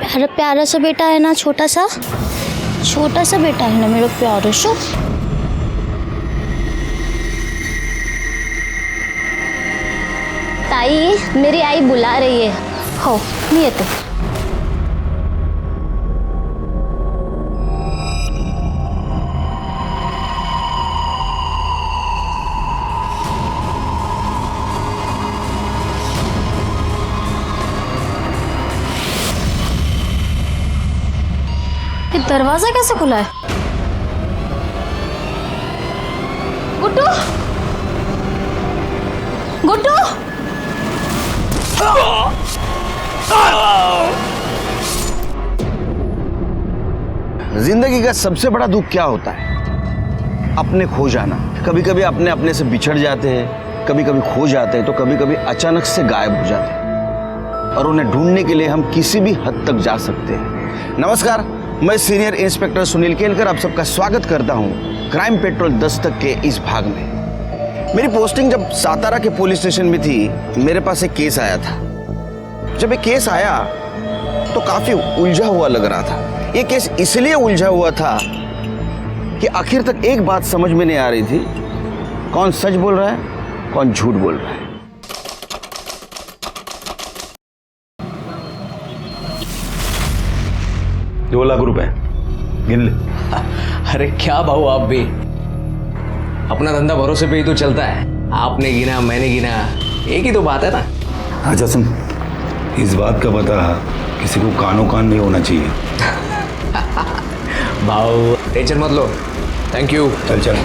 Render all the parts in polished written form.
प्यारा प्यारा सा बेटा है ना, छोटा सा बेटा है ना मेरा प्यारा सा। ताई, मेरी आई बुला रही है। हो नहीं येते। ये दरवाजा कैसे खुला है? गुड्डू, गुड्डू। जिंदगी का सबसे बड़ा दुख क्या होता है? अपने खो जाना। कभी कभी अपने से बिछड़ जाते हैं, कभी कभी खो जाते हैं, तो कभी कभी अचानक से गायब हो जाते हैं और उन्हें ढूंढने के लिए हम किसी भी हद तक जा सकते हैं। नमस्कार, मैं सीनियर इंस्पेक्टर सुनील केलकर आप सबका स्वागत करता हूं क्राइम पेट्रोल दस्तक के इस भाग में। मेरी पोस्टिंग जब सातारा के पुलिस स्टेशन में थी, मेरे पास एक केस आया था। जब ये केस आया तो काफी उलझा हुआ लग रहा था। ये केस इसलिए उलझा हुआ था कि आखिर तक एक बात समझ में नहीं आ रही थी, कौन सच बोल रहा है, कौन झूठ बोल रहा है। ₹2 लाख गिन ले। अरे क्या भाऊ, आप भी अपना धंधा भरोसे पे ही तो चलता है। आपने गिना, मैंने गिना, एक ही तो बात है ना। अच्छा सुन, इस बात का पता किसी को कानो कान नहीं होना चाहिए। भाऊ टेंशन मत लो, थैंक यू। चल चल।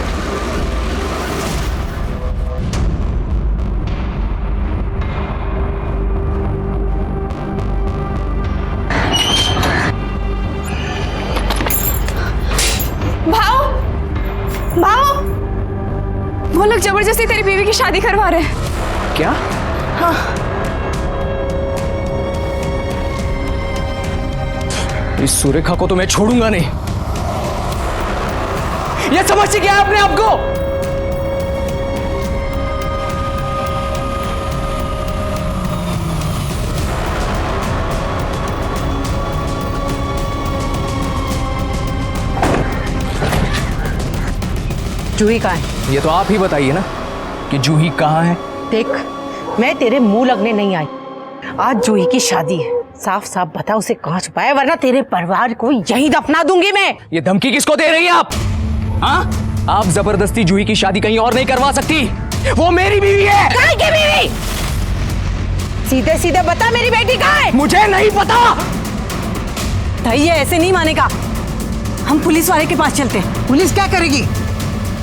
वो लोग जबरदस्ती तेरी बीवी की शादी करवा रहे हैं। क्या? हाँ। इस सुरेखा को तो मैं छोड़ूंगा नहीं। ये समझते क्या आपने आपको? जूही कहाँ है? ये तो आप ही बताइए ना कि जूही कहाँ है। देख, मैं तेरे मुंह लगने नहीं आई। आज जूही की शादी है, साफ साफ बता उसे कहाँ छुपाया, वरना तेरे परिवार को यहीं दफना दूंगी मैं। ये धमकी किसको दे रही है आप? हाँ? आप जबरदस्ती जूही की शादी कहीं और नहीं करवा सकती। वो मेरी बीवी है। कहाँ की बीवी? सीधे सीधे बता, मेरी बेटी कहाँ है? मुझे नहीं पता। भाई ये ऐसे नहीं मानेगा, हम पुलिस वाले के पास चलते हैं। पुलिस क्या करेगी?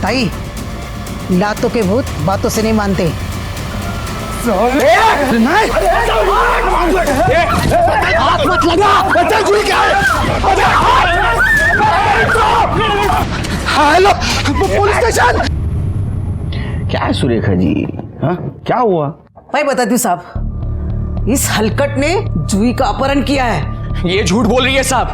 ताई, लातों के भूत बातों से नहीं मानते। हाथ मत लगा। Hello police station. क्या है सुरेखा जी? हाँ, क्या हुआ? मैं बताती हूँ साहब, इस हलकट ने जूही का अपहरण किया है। ये झूठ बोल रही है साहब।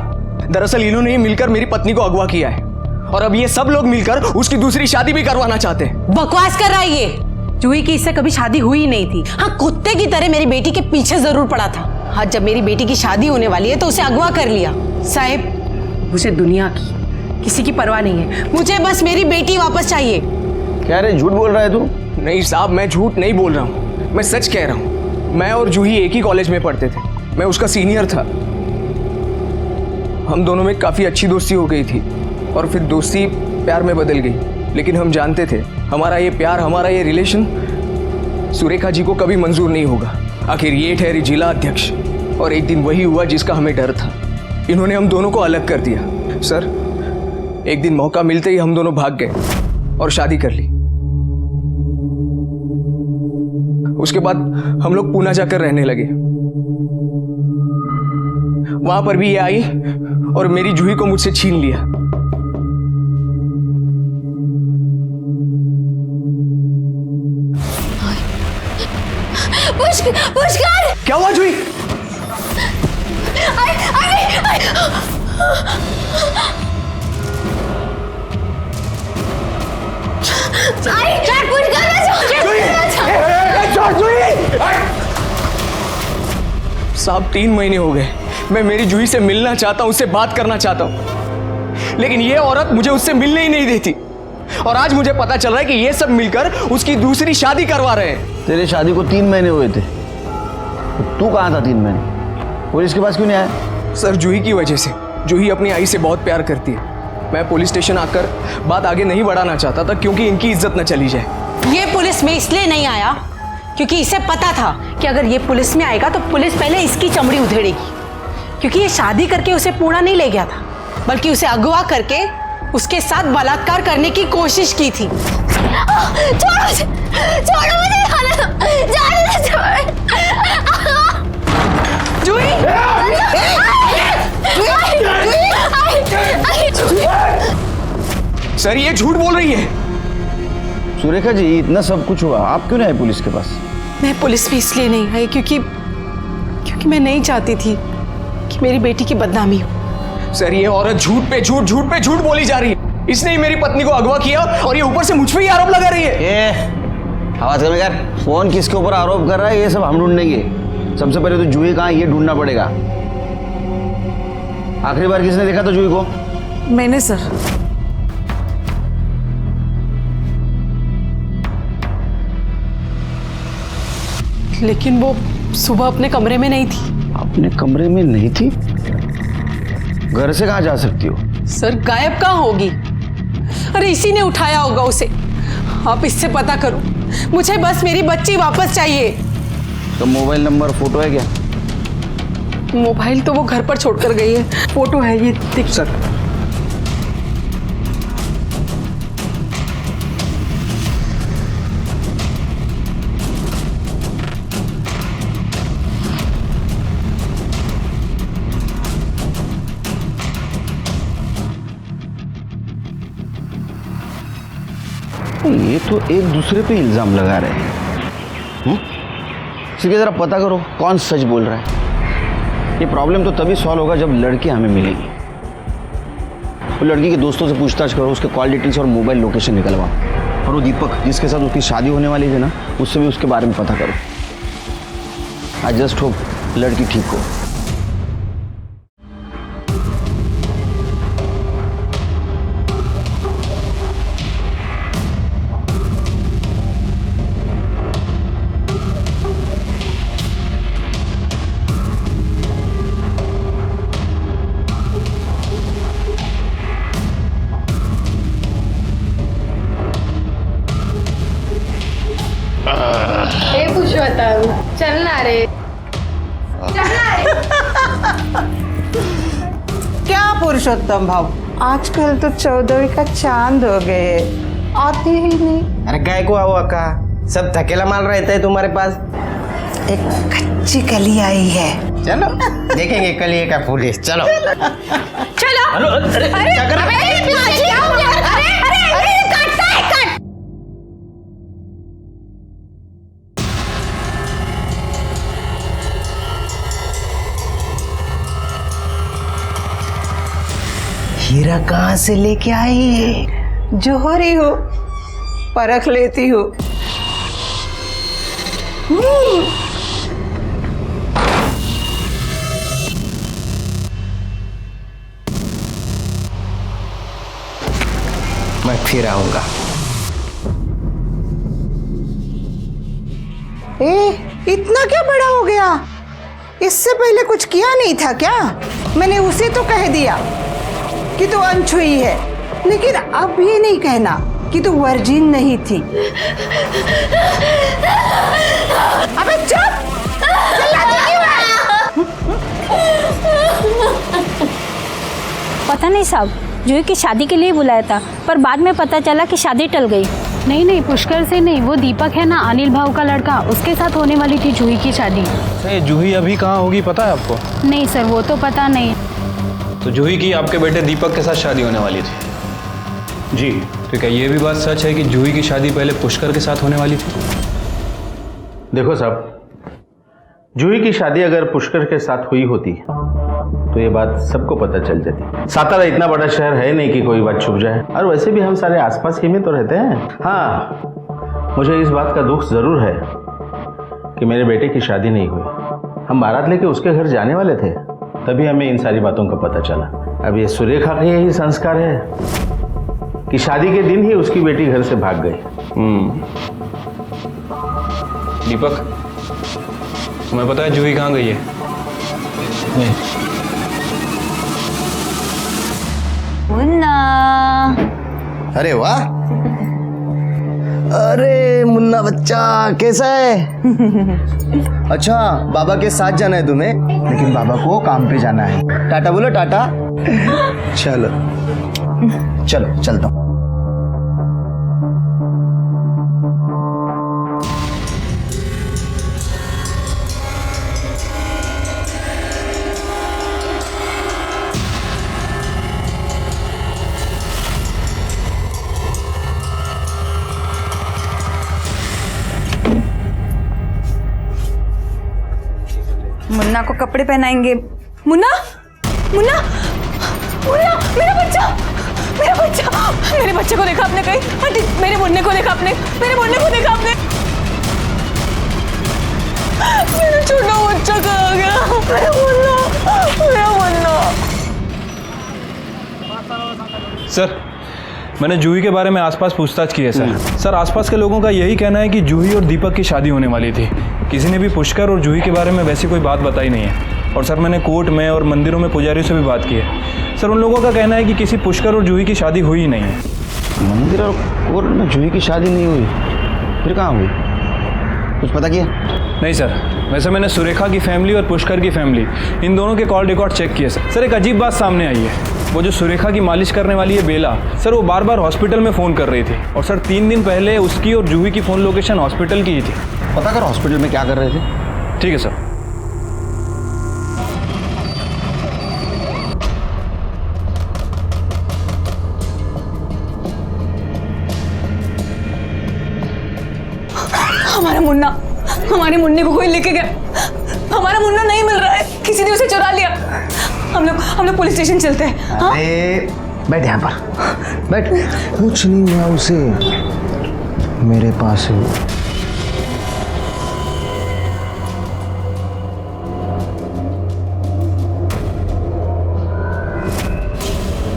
दरअसल इन्होंने ही मिलकर मेरी पत्नी को अगवा किया है और अब ये सब लोग मिलकर उसकी दूसरी शादी भी करवाना चाहते हैं। बकवास कर रहा है ये। जूही की इससे कभी शादी हुई नहीं थी। हाँ, कुत्ते की तरह मेरी बेटी के पीछे जरूर पड़ा था। हाँ, जब मेरी बेटी की शादी होने वाली है तो उसे अगवा कर लिया। साहब, मुझे दुनिया की किसी की परवाह नहीं है, मुझे बस मेरी बेटी वापस चाहिए। क्या रे, झूठ बोल रहा है तू? नहीं साहब, मैं झूठ नहीं बोल रहा हूँ, मैं सच कह रहा हूँ। मैं और जूही एक ही कॉलेज में पढ़ते थे, मैं उसका सीनियर था। हम दोनों में काफी अच्छी दोस्ती हो गई थी और फिर दोस्ती प्यार में बदल गई। लेकिन हम जानते थे हमारा ये प्यार, हमारा ये रिलेशन सुरेखा जी को कभी मंजूर नहीं होगा। आखिर ये ठहरी जिला अध्यक्ष और एक दिन वही हुआ जिसका हमें डर था। इन्होंने हम दोनों को अलग कर दिया। सर, एक दिन मौका मिलते ही हम दोनों भाग गए और शादी कर ली। उसके बाद हम लोग पूना जाकर रहने लगे। वहां पर भी ये आई और मेरी जूही को मुझसे छीन लिया। पुष्कर! क्या हुआ जूही? साहब 3 महीने हो गए, मैं मेरी जूही से मिलना चाहता हूं, उससे बात करना चाहता हूं, लेकिन ये औरत मुझे उससे मिलने ही नहीं देती। और आज मुझे पता चल रहा है कि ये सब मिलकर उसकी दूसरी शादी करवा रहे हैं। तेरे शादी को 3 महीने हुए थे, तू कहाँ था 3 महीने? पुलिस के पास क्यों नहीं आया? सर, जूही की वजह से। जूही अपनी आई से बहुत प्यार करती है। मैं पुलिस स्टेशन आकर बात आगे नहीं बढ़ाना चाहता था क्योंकि इनकी इज्जत न चली जाए। ये पुलिस में इसलिए नहीं आया क्योंकि इसे पता था कि अगर ये पुलिस में आएगा तो पुलिस पहले इसकी चमड़ी उधेड़ेगी, क्योंकि ये शादी करके उसे पूना नहीं ले गया था, बल्कि उसे अगवा करके उसके साथ बलात्कार करने की कोशिश की थी। छोड़ो मुझे, जाने दो। जूही! सर, ये झूठ बोल रही है। सुरेखा जी, इतना सब कुछ हुआ, आप क्यों नहीं आए पुलिस के पास? मैं पुलिस में इसलिए नहीं आई क्योंकि मैं नहीं चाहती थी कि मेरी बेटी की बदनामी हो। सर, ये औरत झूठ पे झूठ बोली जा रही है। इसने ही मेरी पत्नी को अगवा किया और ये ऊपर से मुझ पे ही आरोप लगा रही है। आवाज कम कर। कौन किसके ऊपर आरोप कर रहा है ये सब हम ढूंढेंगे। सबसे पहले तो जूही कहाँ है ये ढूंढना पड़ेगा। आखिरी बार किसने देखा था जूही को? मैंने सर। लेकिन वो सुबह अपने कमरे में नहीं थी। अपने कमरे में नहीं थी? घर से कहाँ जा सकती हो? सर, गायब कहाँ होगी? अरे इसी ने उठाया होगा उसे। आप इससे पता करो, मुझे बस मेरी बच्ची वापस चाहिए। तो मोबाइल नंबर, फोटो है क्या? मोबाइल तो वो घर पर छोड़कर गई है, फोटो है ये देख। सर, ये तो एक दूसरे पे इल्जाम लगा रहे हैं। इसलिए जरा पता करो कौन सच बोल रहा है। ये प्रॉब्लम तो तभी सॉल्व होगा जब लड़की हमें मिलेगी। वो लड़की के दोस्तों से पूछताछ करो, उसके कॉल डिटेल्स और मोबाइल लोकेशन निकलवाओ। और वो दीपक जिसके साथ उसकी शादी होने वाली थी ना, उससे भी उसके बारे में पता करो। आई जस्ट होप लड़की ठीक हो। चलना रे। क्या पुरुषोत्तम भाव, आजकल तो 14वीं का चांद हो गए, आते ही नहीं। अरे काय को आओ अक्का, सब थकेला माल रहता है तुम्हारे पास। एक कच्ची कली आई है, चलो देखेंगे कलिए का पुलिस। चलो चलो। अरे क्या कर रहे हीरा कहाँ से लेके आई है? जोहरी हो, परख लेती हो। मैं फिर आऊंगा। इतना क्या बड़ा हो गया? इससे पहले कुछ किया नहीं था क्या? मैंने उसे तो कह दिया कि तू अनछुई है, लेकिन अब ये नहीं कहना कि तू वर्जिन नहीं थी। अबे चुप! चिल्लाती क्यों है? पता नहीं साहब, जूही की शादी के लिए बुलाया था, पर बाद में पता चला कि शादी टल गई। नहीं, पुष्कर से नहीं, वो दीपक है ना, अनिल भाव का लड़का, उसके साथ होने वाली थी जूही की शादी। जूही अभी कहाँ होगी पता है आपको? नहीं सर, वो तो पता नहीं। तो जूही की आपके बेटे दीपक के साथ शादी होने वाली थी जी। तो क्या ये भी बात सच है कि जूही की शादी पहले पुष्कर के साथ होने वाली थी? देखो साहब, जूही की शादी अगर पुष्कर के साथ हुई होती तो ये बात सबको पता चल जाती। सातारा इतना बड़ा शहर है नहीं कि कोई बात छुप जाए, और वैसे भी हम सारे आसपास ही में तो रहते हैं। हाँ, मुझे इस बात का दुख जरूर है कि मेरे बेटे की शादी नहीं हुई। हम बारात लेके उसके घर जाने वाले थे, तभी हमें इन सारी बातों का पता चला। अब ये सुरेखा के यही संस्कार है कि शादी के दिन ही उसकी बेटी घर से भाग गई। दीपक, तुम्हें पता है जूही कहाँ गई है? नहीं। मुन्ना, अरे वाह, अरे मुन्ना बच्चा कैसा है? अच्छा, बाबा के साथ जाना है तुम्हें? लेकिन बाबा को काम पे जाना है। टाटा बोलो, टाटा। चलो चलो, चलता हूँ। मुन्ना को कपड़े पहनाएंगे। मुन्ना, मुन्ना, मुन्ना, मेरा बच्चा, मेरा बच्चा, मेरे बच्चे को देखा आपने कहीं? आंटी, मेरे मुन्ने को देखा आपने? मेरे मुन्ने को देखा आपने? मेरा छोटा बच्चा कहाँ गया? मेरा मुन्ना, मेरा मुन्ना। सर, मैंने जूही के बारे में आसपास पूछताछ की है सर। सर, आसपास के लोगों का यही कहना है कि जूही और दीपक की शादी होने वाली थी। किसी ने भी पुष्कर और जूही के बारे में वैसी कोई बात बताई नहीं है। और सर, मैंने कोर्ट में और मंदिरों में पुजारियों से भी बात की है। सर, उन लोगों का कहना है कि किसी पुष्कर और जूही की शादी हुई ही नहीं है। मंदिर और कोर्ट में जूही की शादी नहीं हुई, फिर कहाँ हुई? कुछ पता किया? नहीं सर, वैसे मैंने सुरेखा की फैमिली और पुष्कर की फैमिली, इन दोनों के कॉल रिकॉर्ड चेक किए सर। सर, एक अजीब बात सामने आई है। वो जो सुरेखा की मालिश करने वाली है बेला, सर, वो बार बार हॉस्पिटल में फ़ोन कर रही थी। और सर, 3 दिन पहले उसकी और जूही की फ़ोन लोकेशन हॉस्पिटल की ही थी। पता कर हॉस्पिटल में क्या कर रहे थे? ठीक है सर। हमारा मुन्ना, हमारे मुन्ने को कोई लेके गया। हमारा मुन्ना नहीं मिल रहा है, किसी ने उसे चुरा लिया। हम लोग पुलिस स्टेशन चलते हैं। हाँ? बैठ यहाँ पर, बैठ। कुछ नहीं हुआ उसे, मेरे पास है।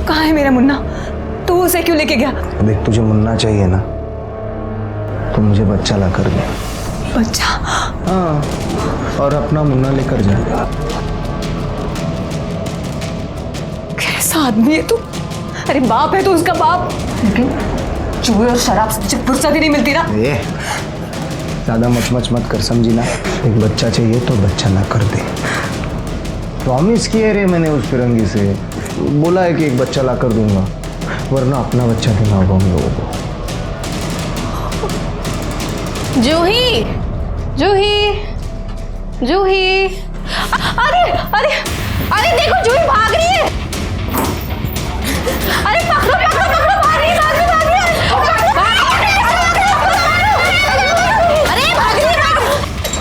कहाँ है मेरा मुन्ना? तू उसे क्यों लेके गया? देख, तुझे मुन्ना चाहिए ना, तो मुझे बच्चा ला कर दे। बच्चा? हाँ, और अपना मुन्ना लेकर जा। कैसा आदमी है तू? अरे बाप है तू, उसका बाप। लेकिन जुए और शराब से फुर्सत ही नहीं मिलती ना। ज्यादा मच मत कर, समझी ना? एक बच्चा चाहिए तो बच्चा ला कर दे। प्रॉमिस किए रे मैंने उस फिरंगी से, बोला है कि एक बच्चा ला कर दूंगा, वरना अपना बच्चा देना होगा हम लोगों को। जूही, जूही, जूही, अरे अरे अरे देखो, जूही भाग रही है। अरे पकड़ो पकड़ो पकड़ो, भाग रही है, भाग रही है, भाग रही है। अरे भाग रही है,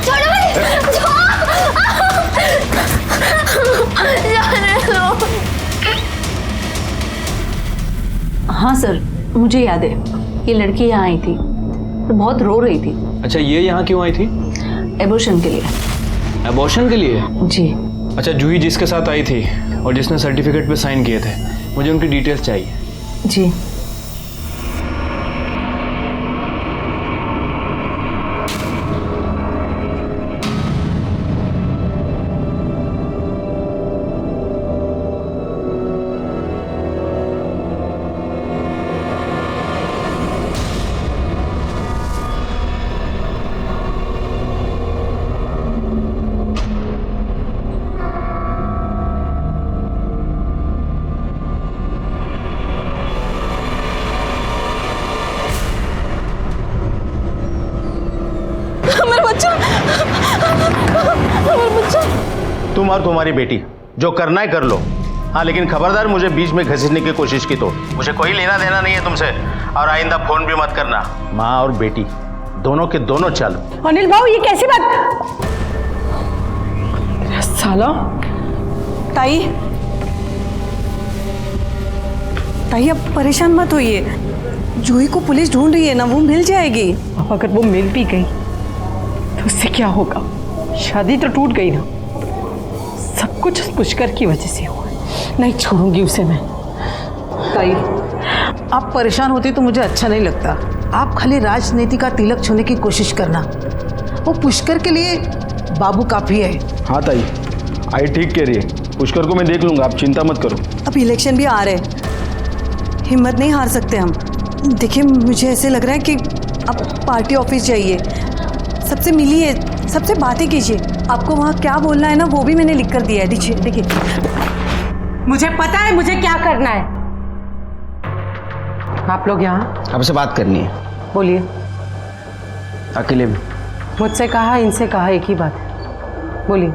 छोड़ो मुझे। हाँ सर, मुझे याद है, ये लड़की यहाँ आई थी और बहुत रो रही थी। अच्छा, ये यहाँ क्यों आई थी? एबॉर्शन के लिए। एबॉर्शन के लिए? जी। अच्छा, जूही जिसके साथ आई थी और जिसने सर्टिफिकेट पे साइन किए थे, मुझे उनकी डिटेल्स चाहिए। जी। तुम और तुम्हारी बेटी जो करना है कर लो। हाँ, लेकिन खबरदार मुझे बीच में घसीटने की कोशिश की तो मुझे कोई लेना देना नहीं है तुमसे, और आइंदा फोन भी मत करना। माँ और बेटी दोनों के दोनों चालू। अनिल भाऊ, ये कैसी बात? साला। ताई, ताई अब परेशान मत होइए, जूही को पुलिस ढूंढ रही है ना, वो मिल जाएगी। अब अगर वो मिल भी गई तो उससे क्या होगा? शादी तो टूट गई ना, सब कुछ उस पुष्कर की वजह से हुआ। नहीं छोड़ूंगी उसे मैं। ताई, आप परेशान होती तो मुझे अच्छा नहीं लगता। आप खाली राजनीति का तिलक छूने की कोशिश करना। वो पुष्कर के लिए बाबू काफी है। हाँ ताई, आई ठीक कह रही है। पुष्कर को मैं देख लूंगा, आप चिंता मत करो। अब इलेक्शन भी आ रहे हैं, हिम्मत नहीं हार सकते हम। देखिए मुझे ऐसे लग रहा है कि आप पार्टी ऑफिस जाइए, सबसे मिलिए, सबसे बातें कीजिए। आपको वहाँ क्या बोलना है ना वो भी मैंने लिख कर दिया है। देखिए देखिए, मुझे पता है मुझे क्या करना है। आप लोग यहाँ आपसे बात करनी है, बोलिए। अकेले में। मुझसे कहा, इनसे कहा, एक ही बात है, बोलिए।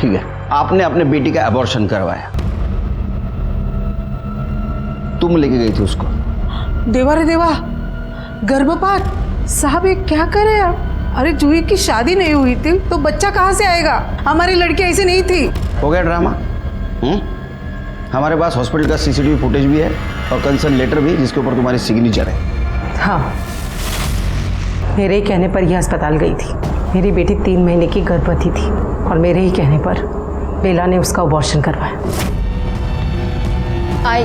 ठीक है, आपने अपने बेटी का अबॉर्शन करवाया, तुम लेके गई थी उसको। देवा रे देवा, गर्भपात! साहब ये क्या करे आप? अरे जूही की शादी नहीं हुई थी तो बच्चा कहाँ से आएगा? हमारी लड़की ऐसी नहीं थी। हो गया ड्रामा। हमारे पास हॉस्पिटल का सीसीटीवी फुटेज भी है और कंसर्न लेटर भी, जिसके ऊपर तुम्हारी सिग्नेचर है। हाँ, मेरे ही कहने पर यह अस्पताल गई थी। मेरी बेटी 3 महीने की गर्भवती थी और मेरे ही कहने पर बेला ने उसका अबॉर्शन करवाया। आई,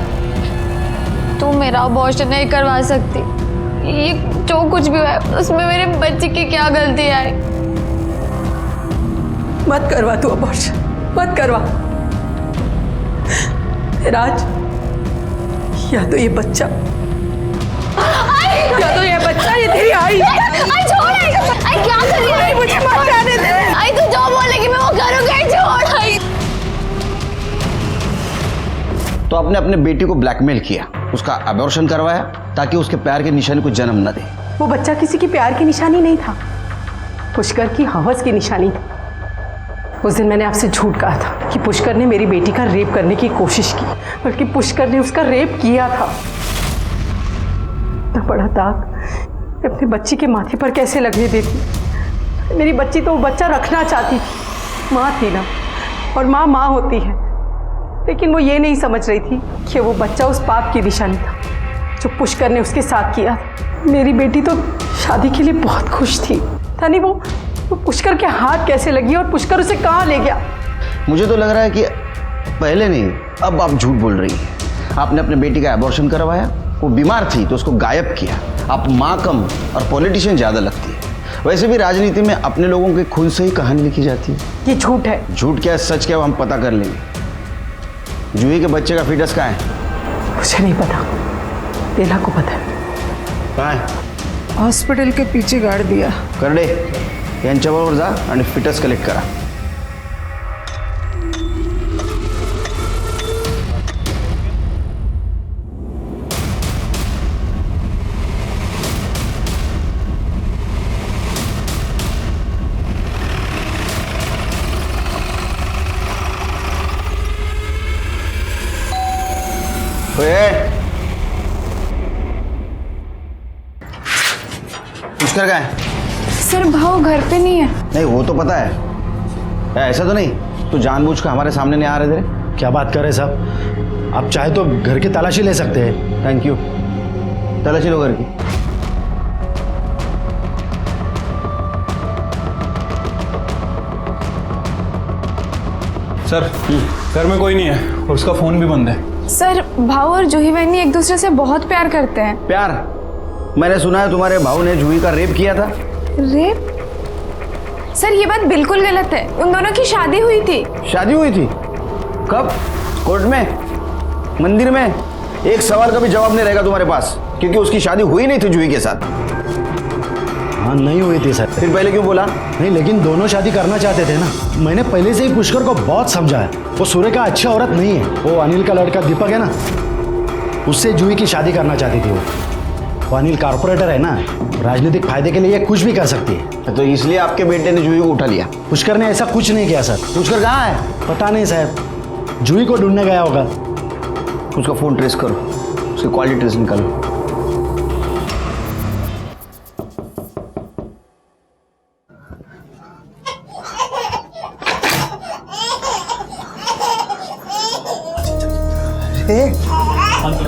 तू मेरा अबॉर्शन नहीं करवा सकती। ये जो कुछ भी है उसमें मेरे बच्चे की क्या गलती है? मत करवा तू अबॉर्शन, मत करवा। राज, या तो ये बच्चा, या तो ये बच्चा, ये तेरी आई। छोड़, आई क्या कर रही है? मुझे मत जाने दे। आई तू जो बोलेगी मैं वो करूंगी। छोड़ आई। तो आपने अपने बेटी को ब्लैकमेल किया, उसका अबॉर्शन करवाया ताकि उसके प्यार के निशानी को जन्म न दे। वो बच्चा किसी की प्यार की निशानी नहीं था, पुष्कर की हवस की निशानी थी। उस दिन मैंने आपसे झूठ कहा था कि पुष्कर ने मेरी बेटी का रेप करने की कोशिश की, बल्कि पुष्कर ने उसका रेप किया था। इतना बड़ा दाग अपनी बच्ची के माथे पर कैसे लगने देती? मेरी बच्ची तो वो बच्चा रखना चाहती थी, माँ थी ना, और माँ माँ होती है। लेकिन वो ये नहीं समझ रही थी कि वो बच्चा उस पाप की निशानी था जो पुष्कर ने उसके साथ किया था। मेरी बेटी तो शादी के लिए बहुत खुश थी, था नहीं? वो पुष्कर के हाथ कैसे लगी और पुष्कर उसे कहाँ ले गया? मुझे तो लग रहा है कि पहले नहीं, अब आप झूठ बोल रही हैं। आपने अपने बेटी का अबॉर्शन करवाया, वो बीमार थी तो उसको गायब किया। आप माँ कम और पॉलिटिशियन ज़्यादा लगती है। वैसे भी राजनीति में अपने लोगों के खून से ही कहानी लिखी जाती है। ये झूठ है। झूठ क्या सच क्या हम पता कर लेंगे। जूही के बच्चे का फीटस कहाँ है? मुझे नहीं पता, बेला को पता है। कहाँ है? हॉस्पिटल के पीछे गाड़ दिया। करडे, यांच्याबरोबर जा आणि फिटस कलेक्ट करा। पुष्कर कहाँ है? सर भाव घर पे नहीं है। नहीं वो तो पता है, ऐसा तो नहीं तो जानबूझकर हमारे सामने नहीं आ रहे थे? क्या बात कर रहे साहब? आप चाहे तो घर की तलाशी ले सकते हैं। थैंक यू, तलाशी लो घर की। सर, घर में कोई नहीं है और उसका फ़ोन भी बंद है। सर भाव और जूही बहनी एक दूसरे से बहुत प्यार करते हैं। प्यार? मैंने सुना है तुम्हारे भाऊ ने जूही का रेप किया था। रेप? सर ये बात बिल्कुल गलत है। उन दोनों की शादी हुई थी। शादी हुई थी? कब? कोर्ट में? मंदिर में? एक सवाल का भी जवाब नहीं रहेगा तुम्हारे पास, क्योंकि उसकी शादी हुई नहीं थी जूही के साथ। हाँ नहीं हुई थी सर। फिर पहले क्यों बोला? नहीं लेकिन दोनों शादी करना चाहते थे ना। मैंने पहले से ही पुष्कर को बहुत समझाया, वो सूर्य का अच्छा औरत नहीं है। वो अनिल का लड़का दीपक है ना, उससे जूही की शादी करना चाहती थी। वो अनिल कॉर्पोरेटर है ना, राजनीतिक फायदे के लिए कुछ भी कर सकती है। तो इसलिए आपके बेटे ने जूही को उठा लिया? पुष्कर ने ऐसा कुछ नहीं किया सर। पुष्कर कहाँ है? पता नहीं साहब, जूही को ढूंढने गया होगा। उसका फोन ट्रेस करो, उसकी क्वालिटी ट्रेस निकालो।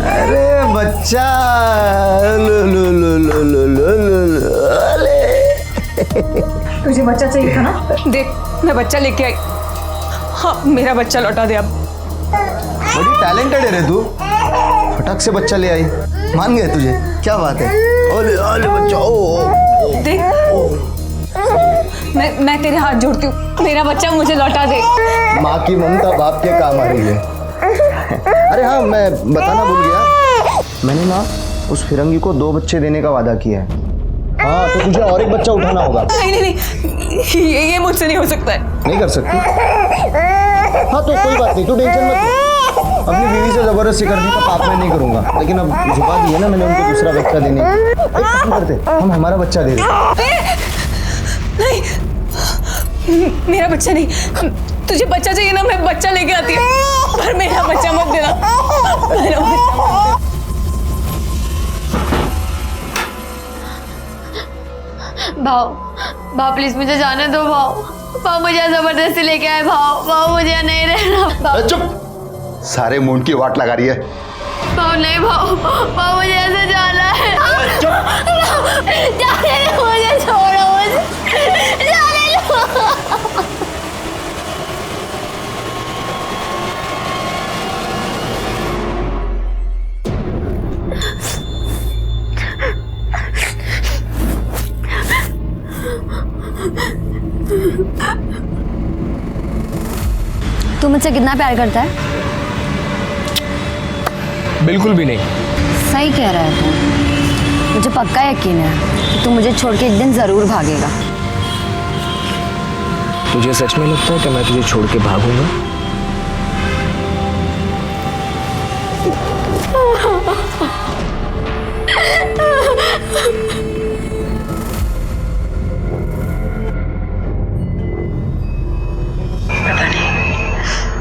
अरे बच्चा, लो लो लो लो लो लो लो लो। तुझे बच्चा चाहिए था ना? देख मैं बच्चा लेके आई। हाँ, मेरा बच्चा लौटा दे अब। बड़ी टैलेंटेड है रे तू, फटक से बच्चा ले आई, मान गए तुझे, क्या बात है। ओले ओले बच्चा, ओ देख, मैं तेरे हाथ जोड़ती हूँ, मेरा बच्चा मुझे लौटा दे। माँ की ममता बाप के काम आ रही है। अरे हाँ, मैं बताना भूल गया, मैंने ना उस फिरंगी को 2 बच्चे देने का वादा किया है। हाँ, तो तुझे और एक बच्चा उठाना होगा। नहीं, ये मुझसे नहीं हो सकता है। नहीं कर सकती? हाँ तो कोई बात नहीं, तू टेंशन मत ले। अपनी बीवी से जबरदस्ती कर दी तो पाप मैं नहीं करूंगा, लेकिन अब झुका दी है ना मैंने उनको दूसरा बच्चा देने की। एक काम करते, हम हमारा बच्चा दे दें। नहीं, मेरा बच्चा नहीं। तुझे बच्चा चाहिए ना, मैं बच्चा लेके आती हूँ, पर मेरा बच्चा मत देना, मेरा बच्चा मत देना। भाव प्लीज मुझे जाने दो भाव मुझे जबरदस्ती लेके आए भाव मुझे नहीं रहना। चुप, सारे मूड की वाट लगा रही है। नहीं भाव मुझे ऐसे जाना है। जाने दो मुझे, छोड़ो मुझे, जाने दो। तू मुझसे कितना प्यार करता है? बिल्कुल भी नहीं। सही कह रहा है तू, मुझे पक्का यकीन है कि तू मुझे छोड़ के एक दिन जरूर भागेगा। तुझे सच में लगता है कि मैं तुझे छोड़ के भागूंगा?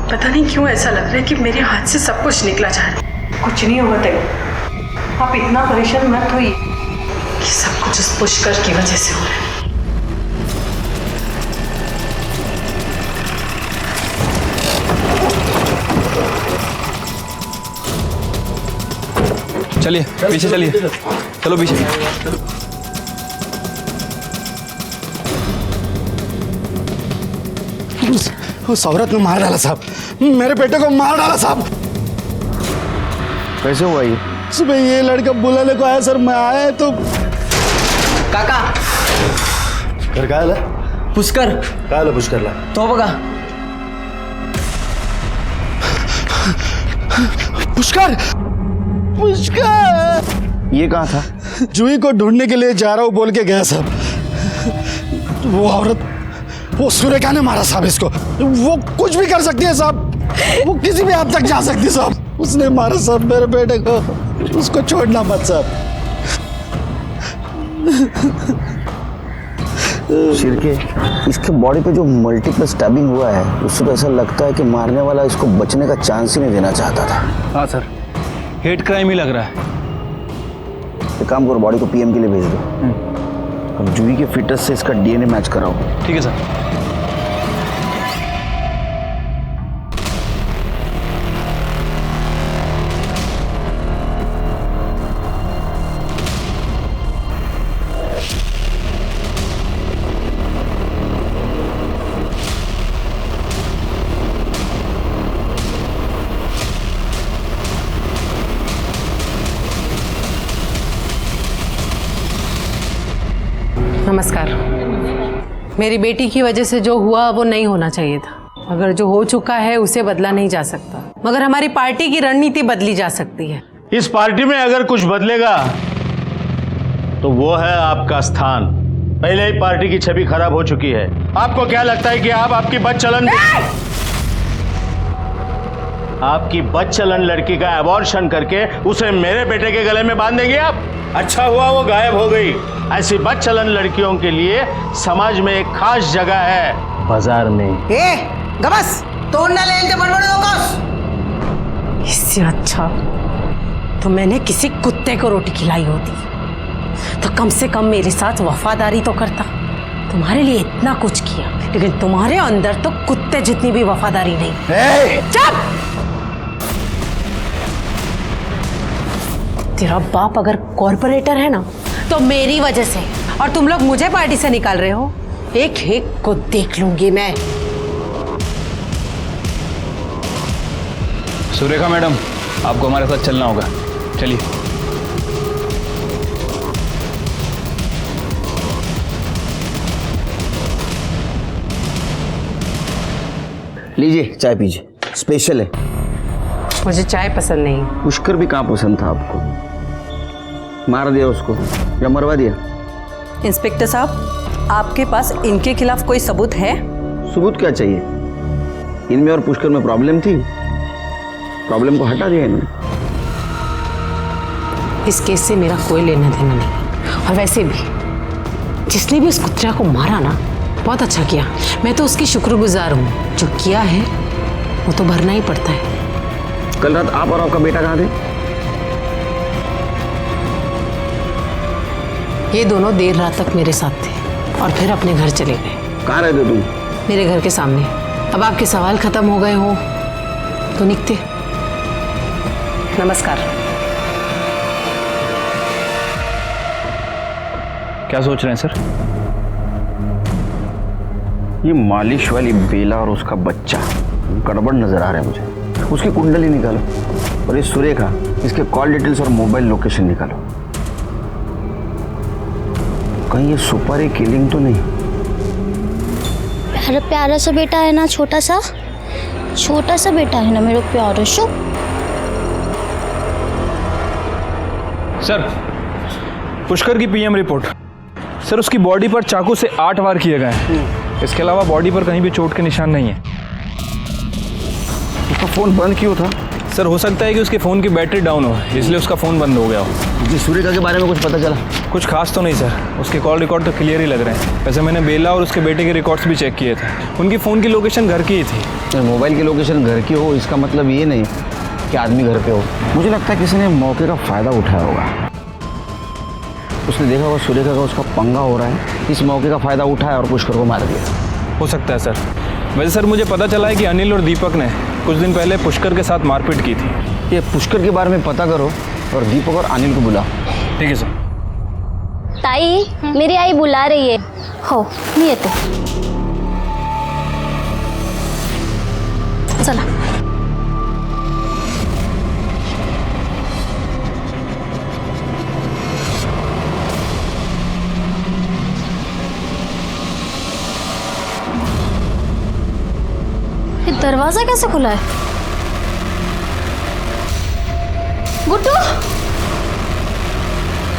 पता नहीं क्यों ऐसा लग रहा है कि मेरे हाथ से सब कुछ निकला जा रहा है। कुछ नहीं होगा तेरे, आप इतना परेशान मत होइए कि सब कुछ उस पुष्कर की वजह से हो रहा है। चलिए पीछे चलिए, चलो पीछे। उस औरत ने मार डाला साहब, मेरे बेटे को मार डाला साहब। कैसे हुआ ये? सुबह ये लड़का बुलाने को आया सर, मैं आया तो काका घर का है पुष्कर पुष्कर ला तो बघा पुष्कर ये कहाँ था? जूही को ढूंढने के लिए जा रहा हूँ बोल के गया साहब। वो औरत, वो सुरेखा ने मारा साहब इसको। वो कुछ भी कर सकती है साहब, वो किसी भी हद तक जा सकती है साहब। उसने मारा साहब मेरे बेटे को, उसको छोड़ना मत साहब। शिरके, इसके बॉडी पे जो मल्टीपल स्टैबिंग हुआ है, उससे तो ऐसा लगता है कि मारने वाला इसको बचने का चांस ही नहीं देना चाहता था। हाँ सर, हेट क्राइम ही लग रहा है। एक काम करो, बॉडी को पीएम के लिए भेज दो। हम जूही के फिटनेस से इसका डीएनए मैच कराओ। ठीक है सर। नमस्कार। मेरी बेटी की वजह से जो हुआ वो नहीं होना चाहिए था। अगर जो हो चुका है उसे बदला नहीं जा सकता, मगर हमारी पार्टी की रणनीति बदली जा सकती है। इस पार्टी में अगर कुछ बदलेगा तो वो है आपका स्थान। पहले ही पार्टी की छवि खराब हो चुकी है। आपको क्या लगता है कि आप आपकी बदचलन लड़की का अबॉर्शन करके उसे मेरे बेटे के गले में बांध देंगे आप? अच्छा हुआ वो गायब हो गई। ऐसी बदचलन लड़कियों के लिए समाज में एक खास जगह है, बाजार में। गबस तोड़ ना ले बड़बड़ होगा। इससे अच्छा तो मैंने किसी कुत्ते को रोटी खिलाई होती, तो कम से कम मेरे साथ वफादारी तो करता। तुम्हारे लिए इतना कुछ किया, लेकिन तुम्हारे अंदर तो कुत्ते जितनी भी वफादारी नहीं। चुप! तेरा बाप अगर कॉर्पोरेटर है ना तो मेरी वजह से, और तुम लोग मुझे पार्टी से निकाल रहे हो। एक एक को देख लूंगी मैं। सुरेखा मैडम, आपको हमारे साथ चलना होगा, चलिए। लीजिए चाय पीजिए, स्पेशल है। मुझे चाय पसंद नहीं। पुष्कर भी कहाँ पसंद था आपको? मार दिया उसको या मरवा दिया? इंस्पेक्टर साहब, आपके पास इनके खिलाफ कोई सबूत है? सबूत क्या चाहिए? इनमें और पुष्कर में प्रॉब्लम थी, प्रॉब्लम को हटा दिया इन्होंने। इस केस से मेरा कोई लेना देना नहीं। और वैसे भी जिसने भी उस कुत्रा को मारा ना, बहुत अच्छा किया। मैं तो उसकी शुक्रगुजार हूँ। जो किया है वो तो भरना ही पड़ता है। कल रात आप और आपका बेटा कहाँ थे? ये दोनों देर रात तक मेरे साथ थे और फिर अपने घर चले गए। कहाँ रहते तुम? मेरे घर के सामने। अब आपके सवाल खत्म हो गए हो तो निकते। नमस्कार। क्या सोच रहे हैं सर? ये मालिश वाली बेला और उसका बच्चा गड़बड़ नजर आ रहा है मुझे। उसकी कुंडली निकालो और ये सुरेखा, इसके कॉल डिटेल्स और मोबाइल लोकेशन निकालो। कहीं ये सुपारी किलिंग तो नहीं? प्यारा प्यारा सा बेटा है ना, छोटा सा बेटा है ना मेरा प्यारा सा। सर, पुष्कर की पीएम रिपोर्ट। सर, उसकी बॉडी पर चाकू से 8 वार किए गए हैं। इसके अलावा बॉडी पर कहीं भी चोट के निशान नहीं है। उसका फ़ोन बंद क्यों था? सर, हो सकता है कि उसके फ़ोन की बैटरी डाउन हो, इसलिए उसका फ़ोन बंद हो गया हो। जी, सुरेखा के बारे में कुछ पता चला? कुछ खास तो नहीं सर, उसके कॉल रिकॉर्ड तो क्लियर ही लग रहे हैं। वैसे मैंने बेला और उसके बेटे के रिकॉर्ड्स भी चेक किए थे। उनकी फ़ोन की लोकेशन घर की ही थी। मोबाइल की लोकेशन घर की हो इसका मतलब ये नहीं कि आदमी घर पे हो। मुझे लगता है किसी ने मौके का फ़ायदा उठाया होगा। उसने देखा होगा सुरेखा का उसका पंगा हो रहा है, इस मौके का फ़ायदा उठाया और पुष्कर को मार दिया। हो सकता है सर। वैसे सर, मुझे पता चला है कि अनिल और दीपक ने कुछ दिन पहले पुष्कर के साथ मारपीट की थी। ये पुष्कर के बारे में पता करो और दीपक और अनिल को बुलाओ। ठीक है सर। ताई, मेरी आई बुला रही है। हो नहीं है तो चला। ये दरवाजा कैसे खुला है? गुड्डू,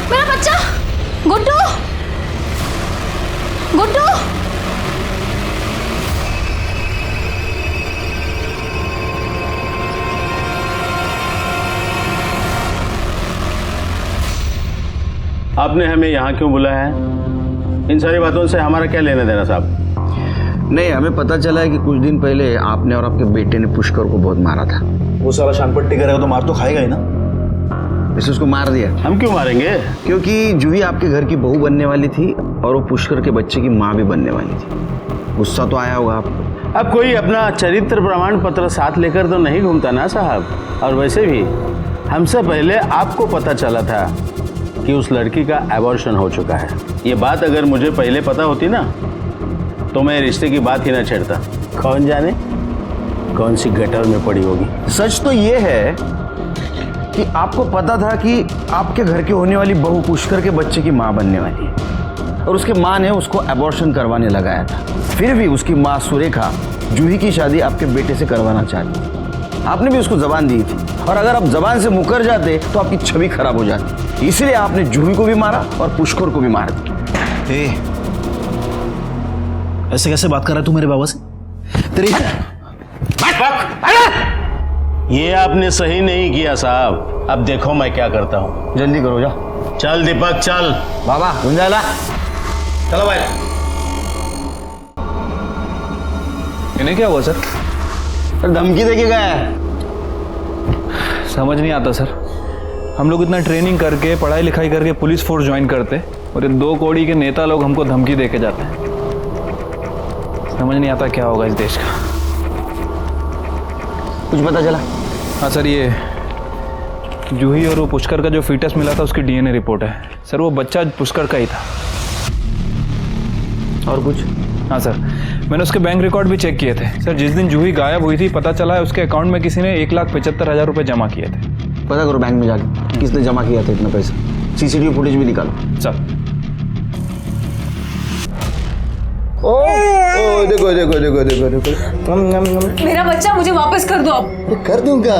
मेरा बच्चा। गुड्डू, गुड्डू। आपने हमें यहाँ क्यों बुलाया है? इन सारी बातों से हमारा क्या लेना देना साहब? नहीं, हमें पता चला है कि कुछ दिन पहले आपने और आपके बेटे ने पुष्कर को बहुत मारा था। वो साला शानपट्टी करेगा तो मार तो खाएगा ही ना। वैसे उसको मार दिया। हम क्यों मारेंगे? क्योंकि जूही आपके घर की बहू बनने वाली थी और वो पुष्कर के बच्चे की माँ भी बनने वाली थी। गुस्सा तो आया होगा आपको। अब कोई अपना चरित्र प्रमाण पत्र साथ लेकर तो नहीं घूमता ना साहब। और वैसे भी हमसे पहले आपको पता चला था कि उस लड़की का एबॉर्शन हो चुका है। ये बात अगर मुझे पहले पता होती ना तो मैं रिश्ते की बात ही ना छेड़ता। कौन जाने कौन सी गटर में पड़ी होगी। सच तो ये है कि आपको पता था कि आपके घर की होने वाली बहू पुष्कर के बच्चे की माँ बनने वाली है और उसके माँ ने उसको एबॉर्शन करवाने लगाया था। फिर भी उसकी माँ सुरेखा जूही की शादी आपके बेटे से करवाना चाहती। आपने भी उसको जबान दी थी और अगर आप जबान से मुकर जाते तो आपकी छवि खराब हो जाती। इसलिए आपने जूही को भी मारा और पुष्कर को भी मार दिया। ऐसे कैसे बात कर रहा है तू मेरे बाबा से? तेरी ये आपने सही नहीं किया साहब। अब देखो मैं क्या करता हूँ। जल्दी करो, जा। चल दीपक चल। बाबा गुंजाला, चलो भाई। इन्हें क्या हुआ सर? धमकी देके गया है। समझ नहीं आता सर। हम लोग इतना ट्रेनिंग करके पढ़ाई लिखाई करके पुलिस फोर्स ज्वाइन करते और ये 2 कौड़ी के नेता लोग हमको धमकी देके जाते हैं। समझ नहीं आता क्या होगा इस देश का। कुछ पता चला? हाँ सर, ये जूही और वो पुष्कर का जो फीटस मिला था उसकी डीएनए रिपोर्ट है सर। वो बच्चा पुष्कर का ही था। और कुछ? हाँ सर, मैंने उसके बैंक रिकॉर्ड भी चेक किए थे सर। जिस दिन जूही गायब हुई थी पता चला है उसके अकाउंट में किसी ने 1,75,000 रुपये जमा किए थे। पता करो बैंक में जाके किसने जमा किया था इतना पैसा। सीसीटीवी फुटेज भी निकालो सर। ओ देखो देखो देखो देखो देखो। मेरा बच्चा मुझे वापस कर दो अब। कर दूंगा,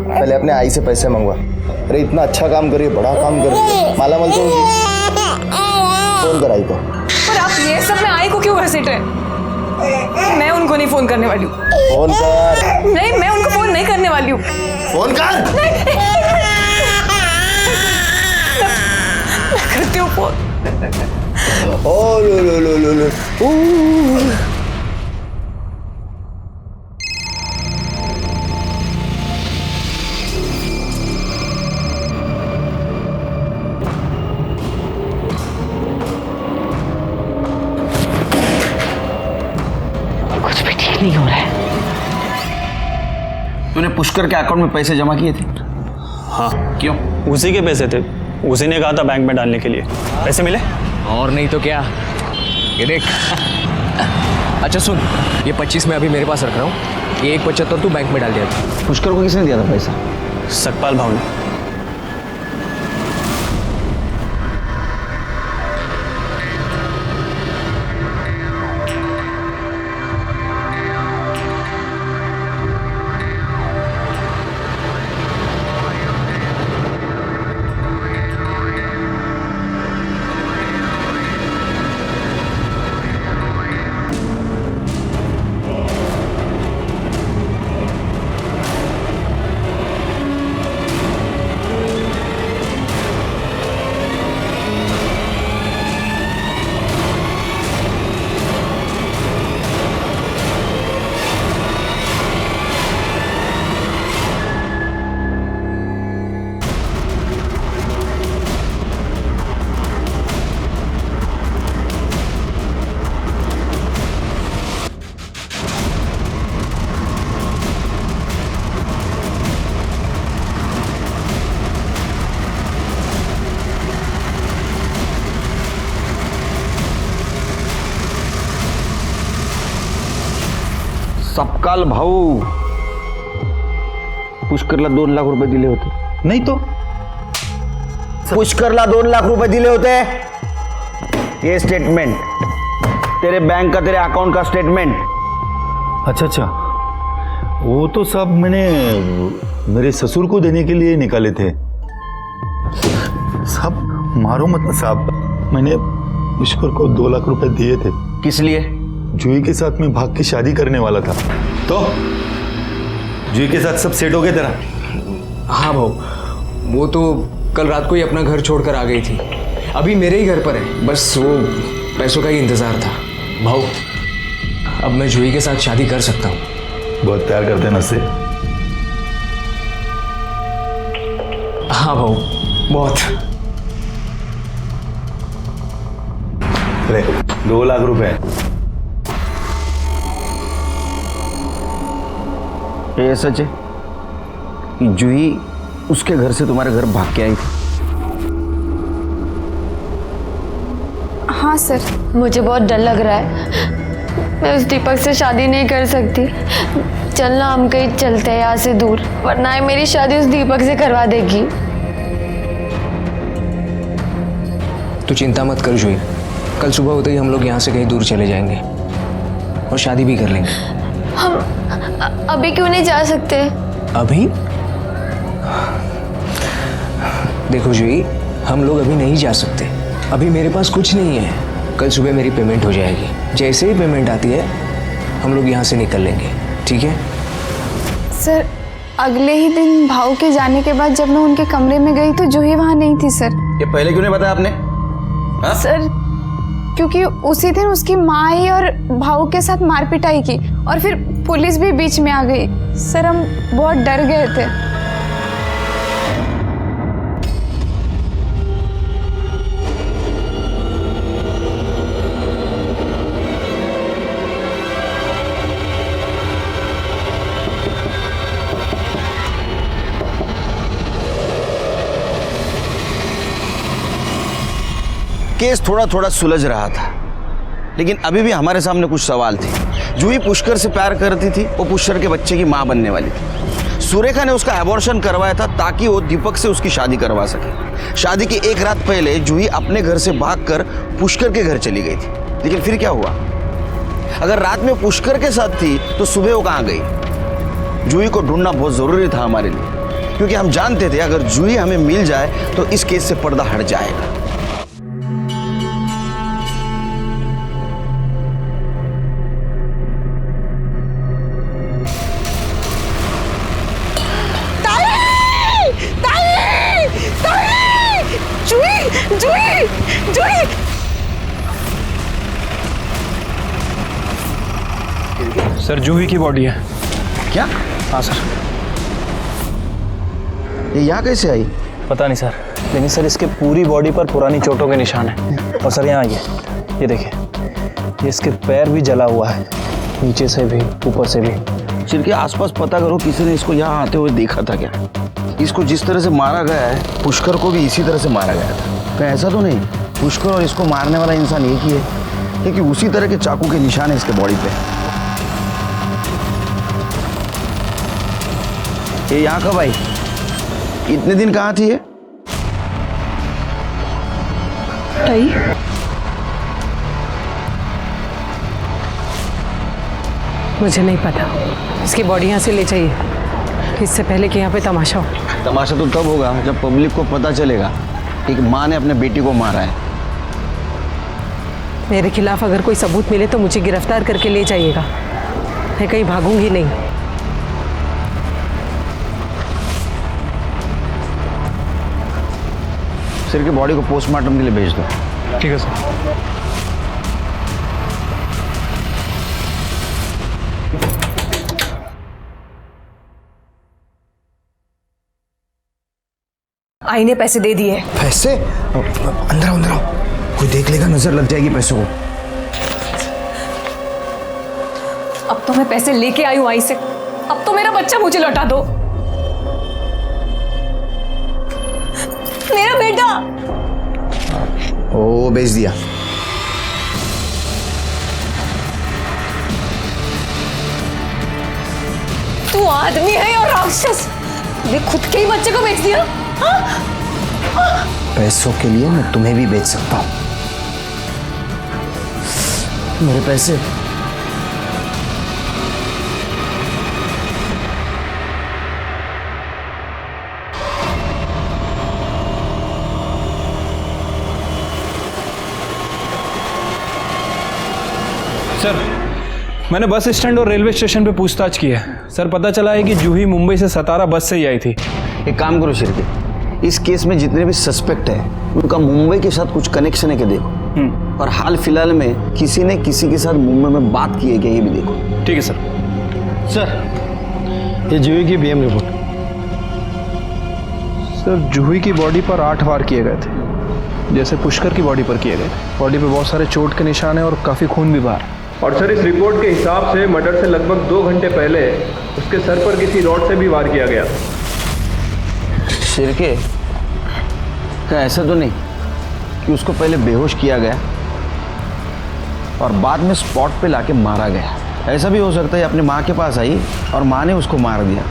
पहले अपने आई से पैसे मंगवा। अरे इतना अच्छा काम करिए, बड़ा काम कर रही है, माला माल तो होगी। फोन कर आई को। पर आप ये सब में आई को क्यों घसीट रहे? मैं उनको नहीं फोन करने वाली हूँ। फोन कर। नहीं, मैं उनको फोन नहीं करने वाली हूँ। फोन कर। मैं करती हूँ फोन। ओ लो लो लो लो लो। कुछ भी ठीक नहीं हो रहा है। तूने पुष्कर के अकाउंट में पैसे जमा किए थे? हाँ। क्यों? उसी के पैसे थे, उसी ने कहा था बैंक में डालने के लिए। पैसे मिले? और नहीं तो क्या, ये देख। अच्छा सुन, ये 25 मैं अभी मेरे पास रख रहा हूँ, ये 1,75 तू बैंक में डाल दिया था। पुष्कर को किसने दिया था पैसा? सतपाल भाव ने। सपकाल भाऊ पुष्करला 2 लाख रुपए दिले होते? नहीं तो पुष्करला 2 लाख रुपए दिले होते। ये स्टेटमेंट तेरे बैंक का, तेरे अकाउंट का स्टेटमेंट। अच्छा अच्छा, वो तो सब मैंने मेरे ससुर को देने के लिए निकाले थे। सब मारो मत साहब, मैंने पुष्कर को 2 लाख रुपए दिए थे। किस लिए? जूही के साथ मैं भाग की शादी करने वाला था। तो जूही के साथ सब सेट हो गया तेरा? हाँ भाऊ, वो तो कल रात को ही अपना घर छोड़कर आ गई थी, अभी मेरे ही घर पर है, बस वो पैसों का ही इंतजार था। भाऊ अब मैं जूही के साथ शादी कर सकता हूँ। बहुत प्यार करते हैं ना उससे? हाँ भाऊ, बहुत। ले 2 लाख रुपए। ये सच है कि जूही उसके घर से तुम्हारे घर भाग के आई थी? हाँ सर, मुझे बहुत डर लग रहा है। मैं उस दीपक से शादी नहीं कर सकती। चलना, हम कहीं चलते हैं यहाँ से दूर, वरना ये मेरी शादी उस दीपक से करवा देगी। तू चिंता मत कर जूही, कल सुबह होते ही हम लोग यहाँ से कहीं दूर चले जाएंगे और शादी भी कर लेंगे। हम अभी क्यों नहीं जा सकते? अभी? देखो जूही, हम लोग अभी नहीं जा सकते, अभी मेरे पास कुछ नहीं है। कल सुबह मेरी पेमेंट हो जाएगी, जैसे ही पेमेंट आती है हम लोग यहाँ से निकल लेंगे, ठीक है? सर, अगले ही दिन भाऊ के जाने के बाद जब मैं उनके कमरे में गई तो जूही वहाँ नहीं थी सर। ये पहले क्यों नहीं बताया आपने? हा? सर, क्योंकि उसी दिन उसकी माँ ही और भाऊ के साथ मार पिटाई की और फिर पुलिस भी बीच में आ गई। सर, हम बहुत डर गए थे। केस थोड़ा थोड़ा सुलझ रहा था लेकिन अभी भी हमारे सामने कुछ सवाल थे। जूही पुष्कर से प्यार करती थी, वो पुष्कर के बच्चे की माँ बनने वाली थी। सुरेखा ने उसका एबॉर्शन करवाया था ताकि वो दीपक से उसकी शादी करवा सके। शादी की एक रात पहले जूही अपने घर से भागकर पुष्कर के घर चली गई थी। लेकिन फिर क्या हुआ? अगर रात में पुष्कर के साथ थी तो सुबह वो कहाँ गई? जूही को ढूंढना बहुत जरूरी था हमारे लिए, क्योंकि हम जानते थे अगर जूही हमें मिल जाए तो इस केस से पर्दा हट जाएगा। सर जूही की बॉडी है। क्या? हाँ सर। ये यहाँ कैसे आई? पता नहीं सर, लेकिन सर इसके पूरी बॉडी पर पुरानी चोटों के निशान हैं। और सर यहाँ ये देखिए, ये इसके पैर भी जला हुआ है, नीचे से भी ऊपर से भी। सिर के आसपास पता करो किसी ने इसको यहाँ आते हुए देखा था क्या? इसको जिस तरह से मारा गया है पुष्कर को भी इसी तरह से मारा गया था। कहीं ऐसा तो नहीं पुष्कर और इसको मारने वाला इंसान एक ही है, क्योंकि उसी तरह के चाकू के निशान है इसके बॉडी पे। ये यहाँ कब आई? इतने दिन कहाँ थी ये? मुझे नहीं पता। इसकी बॉडी यहाँ से ले जाइए, इससे पहले कि यहाँ पे तमाशा हो। तमाशा तो तब होगा जब पब्लिक को पता चलेगा कि माँ ने अपने बेटी को मारा है। मेरे खिलाफ अगर कोई सबूत मिले तो मुझे गिरफ्तार करके ले जाइएगा, मैं कहीं भागूंगी नहीं। सिर की बॉडी को पोस्टमार्टम के लिए भेज दो। ठीक है सर। आई ने पैसे दे दिए। पैसे? अंदर आओ, अंदर आओ, कोई देख लेगा, नजर लग जाएगी पैसों को। अब तो मैं पैसे लेके आई हूं आई से, अब तो मेरा बच्चा मुझे लौटा दो। मेरा बेटा। ओ बेच दिया। तू आदमी है या राक्षस? ये खुद के ही बच्चे को बेच दिया? पैसों के लिए मैं तुम्हें भी बेच सकता हूं। मेरे पैसे। सर मैंने बस स्टैंड और रेलवे स्टेशन पे पूछताछ की है सर। पता चला है कि जूही मुंबई से सतारा बस से ही आई थी। एक काम करो शिरके, इस केस में जितने भी सस्पेक्ट हैं उनका मुंबई के साथ कुछ कनेक्शन है क्या देखो, और हाल फिलहाल में किसी ने किसी के साथ मुंबई में बात की है क्या ये भी देखो। ठीक है सर। सर ये जूही की बीएम रिपोर्ट। सर जूही की बॉडी पर 8 वार किए गए थे, जैसे पुष्कर की बॉडी पर किए गए थे। बॉडी पे बहुत सारे चोट के निशान हैं और काफ़ी खून भी बाहर। और सर इस रिपोर्ट के हिसाब से मर्डर से लगभग 2 घंटे पहले उसके सर पर किसी रॉड से भी वार किया गया। शिरके, क्या ऐसा तो नहीं कि उसको पहले बेहोश किया गया और बाद में स्पॉट पे लाके मारा गया? ऐसा भी हो सकता है अपनी माँ के पास आई और माँ ने उसको मार दिया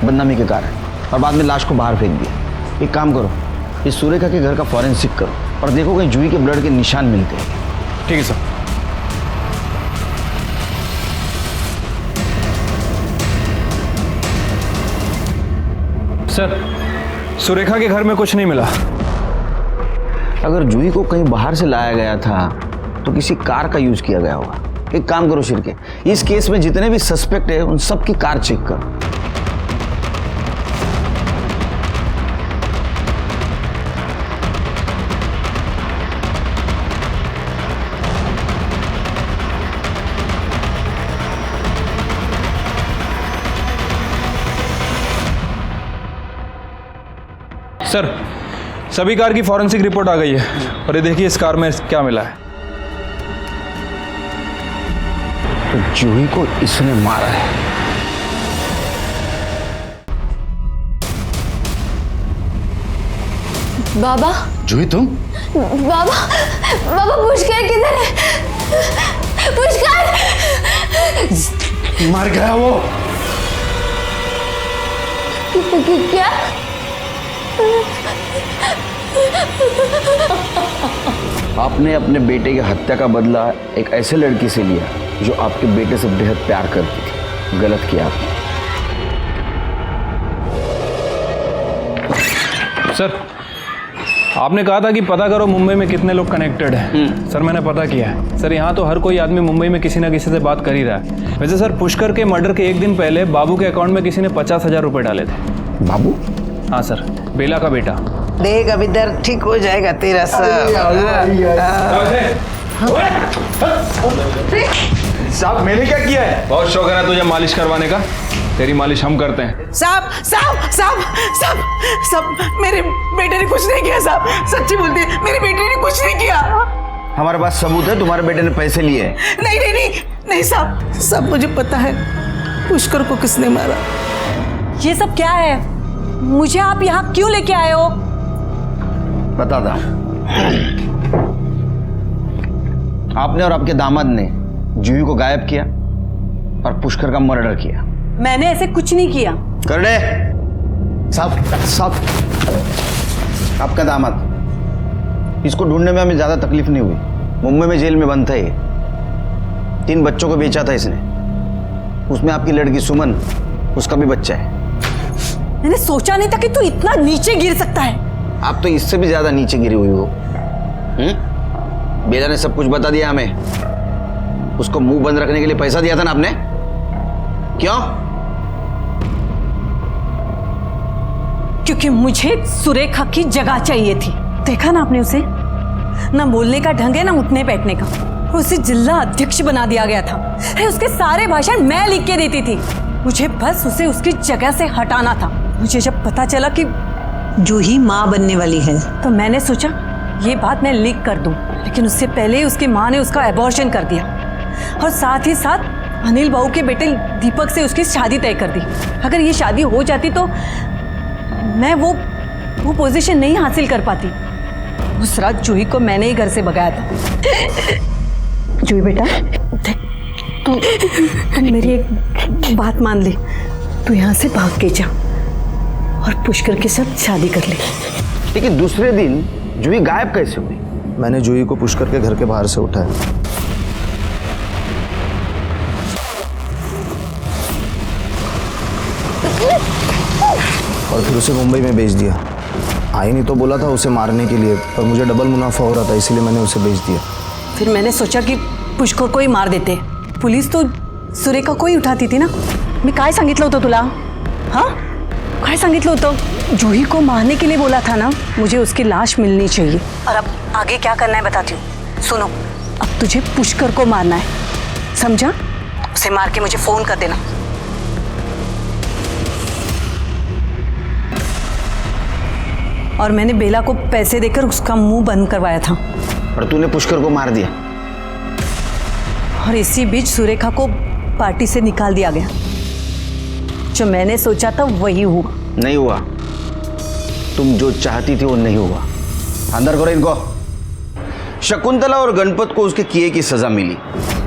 बदनामी के कारण, और बाद में लाश को बाहर फेंक दिया। एक काम करो, इस सुरेखा के घर का फॉरेंसिक करो और देखो कहीं जूही के ब्लड के निशान मिलते हैं। ठीक है सर। सर सुरेखा के घर में कुछ नहीं मिला। अगर जूही को कहीं बाहर से लाया गया था तो किसी कार का यूज किया गया होगा। एक काम करो शिरके, इस केस में जितने भी सस्पेक्ट है उन सब की कार चेक करो। सर सभी कार की फॉरेंसिक रिपोर्ट आ गई है और ये देखिए इस कार में क्या मिला है। तो जूही को इसने मारा है। बाबा। जूही तुम? बाबा, बाबा पुष्कर किधर है? पुष्कर! मर गया वो। क्या? आपने अपने बेटे की हत्या का बदला एक ऐसे लड़की से लिया जो आपके बेटे से बेहद प्यार करती थी। गलत किया आपने। सर, आपने कहा था कि पता करो मुंबई में कितने लोग कनेक्टेड हैं। सर, मैंने पता किया है। सर, यहाँ तो हर कोई आदमी मुंबई में किसी ना किसी से बात कर ही रहा है। वैसे सर, पुष्कर के मर्डर के एक दिन पहले बाबू के अकाउंट में किसी ने 50,000 रुपए डाले थे। बाबू? हाँ सर, बेला का बेटा। देख अब इधर ठीक हो जाएगा तेरा सब। साहब, मैंने क्या किया है? बहुत शौक है ना तुझे मालिश करवाने का। तेरी मालिश हम करते हैं। साहब साहब साहब साहब साहब, मेरे बेटे ने कुछ नहीं किया साहब, सच्ची बोलती है, मेरे बेटे ने कुछ नहीं किया। हमारे पास सबूत है, तुम्हारे बेटे ने पैसे लिए हैं। नहीं नहीं नहीं नहीं साहब, सब मुझे पता है पुष्कर को किसने मारा। ये सब क्या है? मुझे आप यहाँ क्यों लेके आए हो? बताता हूं। आपने और आपके दामाद ने जूही को गायब किया और पुष्कर का मर्डर किया। मैंने ऐसे कुछ नहीं किया। कर दे साहब। आपका दामाद, इसको ढूंढने में हमें ज्यादा तकलीफ नहीं हुई। मुंबई में जेल में बंद था ये। 3 बच्चों को बेचा था इसने। उसमें आपकी लड़की सुमन, उसका भी बच्चा है। मैंने सोचा नहीं था कि तू इतना नीचे गिर सकता है। आप तो इससे भी ज्यादा नीचे गिरी हुई हो। बेला ने सब कुछ बता दिया हमें। उसको मुंह बंद रखने के लिए पैसा दिया था ना आपने? क्यों? क्योंकि मुझे सुरेखा की जगह चाहिए थी। देखा ना आपने उसे, ना बोलने का ढंग है ना उठने बैठने का। उसे जिला अध्यक्ष बना दिया गया था। उसके सारे भाषण मैं लिख के देती थी। मुझे बस उसे उसकी जगह से हटाना था। मुझे जब पता चला कि जूही माँ बनने वाली है तो मैंने सोचा ये बात मैं लीक कर दूं, लेकिन उससे पहले उसकी माँ ने उसका एबॉर्शन कर दिया और साथ ही साथ अनिल बाबू के बेटे दीपक से उसकी शादी तय कर दी। अगर ये शादी हो जाती तो मैं वो पोजीशन नहीं हासिल कर पाती। उस रात जूही को मैंने ही घर से भगाया था। जूही बेटा, तू मेरी एक बात मान ले। तू यहाँ से भाग के जा और पुष्कर के साथ शादी कर ले। लेकिन दूसरे दिन जूही गायब कैसे हुई? मैंने जूही को पुष्कर के घर के बाहर से उठाया और फिर उसे मुंबई में भेज दिया। आई नहीं तो बोला था उसे मारने के लिए, पर मुझे डबल मुनाफा हो रहा था, इसलिए मैंने उसे भेज दिया। फिर मैंने सोचा कि पुष्कर को ही मार देते। पुलिस तो सुरेखा को ही उठाती थी ना। मी काय सांगितलं होतं तुला? हाँ, काय सांगितलं होतं? जूही को मारने के लिए बोला था ना। मुझे उसकी लाश मिलनी चाहिए। और अब आगे क्या करना है बताती हूँ। सुनो, अब तुझे पुष्कर को मारना है, समझा? उसे मार के मुझे फोन कर देना। और मैंने बेला को पैसे देकर उसका मुंह बंद करवाया था। और तूने पुष्कर को मार दिया। और इसी बीच सुरेखा को पार्टी से निकाल दिया गया। जो मैंने सोचा था वही हुआ। नहीं हुआ। तुम जो चाहती थी वो नहीं हुआ। अंदर करो इनको। शकुंतला और गणपत को उसके किए की सजा मिली।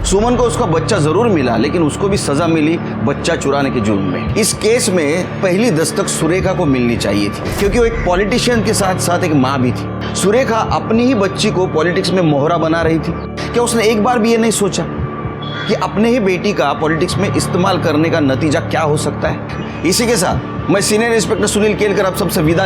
सुमन को उसका बच्चा जरूर मिला, लेकिन उसको भी सजा मिली बच्चा चुराने के जुर्म में। इस केस में पहली दस्तक सुरेखा को मिलनी चाहिए थी, क्योंकि वो एक पॉलिटिशियन के साथ साथ एक माँ भी थी। सुरेखा अपनी ही बच्ची को पॉलिटिक्स में मोहरा बना रही थी। क्या उसने एक बार भी ये नहीं सोचा कि अपने ही बेटी का पॉलिटिक्स में इस्तेमाल करने का नतीजा क्या हो सकता है? इसी के साथ मैं सीनियर इंस्पेक्टर सुनील केलकर आप सबसे विदा